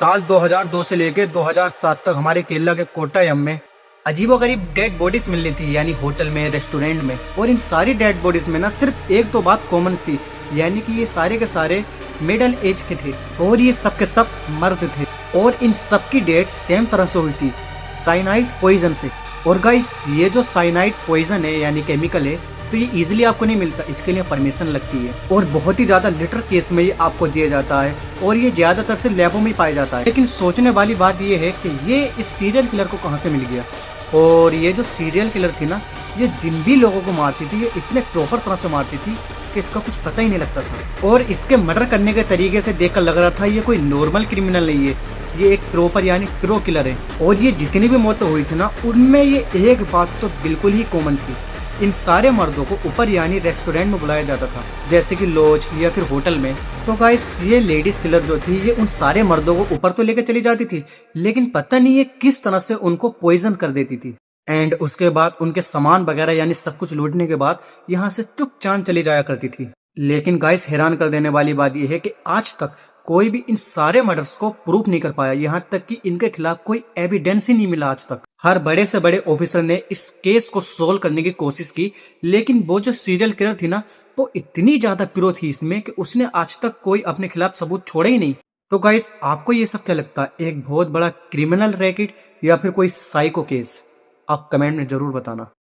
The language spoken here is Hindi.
साल 2002 से लेकर 2007 तक हमारे केरला के कोट्टायम में अजीबोगरीब डेड बॉडीज मिलनी थी, यानी होटल में, रेस्टोरेंट में। और इन सारी डेड बॉडीज में ना सिर्फ एक तो बात कॉमन थी, यानी कि ये सारे के सारे मिडल एज के थे और ये सब के सब मर्द थे और इन सब की डेथ सेम तरह से हुई थी, साइनाइड पॉइजन से। और गाइस ये जो साइनाइड पॉइजन है यानी केमिकल है, तो ये इजीली आपको नहीं मिलता, इसके लिए परमिशन लगती है और बहुत ही ज्यादा लिटर केस में ये आपको दिया जाता है और ये ज्यादातर से लैबों में ही पाया जाता है। लेकिन सोचने वाली बात ये है कि ये इस सीरियल किलर को कहाँ से मिल गया। और ये जो सीरियल किलर थी ना, ये जिन भी लोगों को मारती थी ये इतने प्रॉपर तरह से मारती थी कि इसका कुछ पता ही नहीं लगता था। और इसके मर्डर करने के तरीके से देखकर लग रहा था ये कोई नॉर्मल क्रिमिनल नहीं है, ये एक प्रॉपर यानी प्रो किलर है। और ये जितनी भी मौतें हुई थी ना, उनमें ये एक बात तो बिल्कुल ही कॉमन थी, इन सारे मर्दों को ऊपर यानी रेस्टोरेंट में बुलाया जाता था, जैसे कि लॉज या फिर होटल में। तो गाइस ये लेडीज किलर जो थी ये उन सारे मर्दों को ऊपर तो लेकर चली जाती थी, लेकिन पता नहीं ये किस तरह से उनको पॉइजन कर देती थी। एंड उसके बाद उनके सामान वगैरह यानी सब कुछ लूटने के बाद यहाँ से चुपचाप चली जाया करती थी। लेकिन गाइस हैरान कर देने वाली बात यह है कि आज तक कोई भी इन सारे मर्डर्स को प्रूफ नहीं कर पाया, यहाँ तक कि इनके खिलाफ कोई एविडेंस ही नहीं मिला आज तक। हर बड़े से बड़े ऑफिसर ने इस केस को सोल्व करने की कोशिश की, लेकिन वो जो सीरियल किलर थी ना, वो इतनी ज्यादा प्रो थी इसमें कि उसने आज तक कोई अपने खिलाफ सबूत छोड़े ही नहीं। तो गाइस आपको ये सब क्या लगता है, एक बहुत बड़ा क्रिमिनल रैकेट या फिर कोई साइको केस? आप कमेंट में जरूर बताना।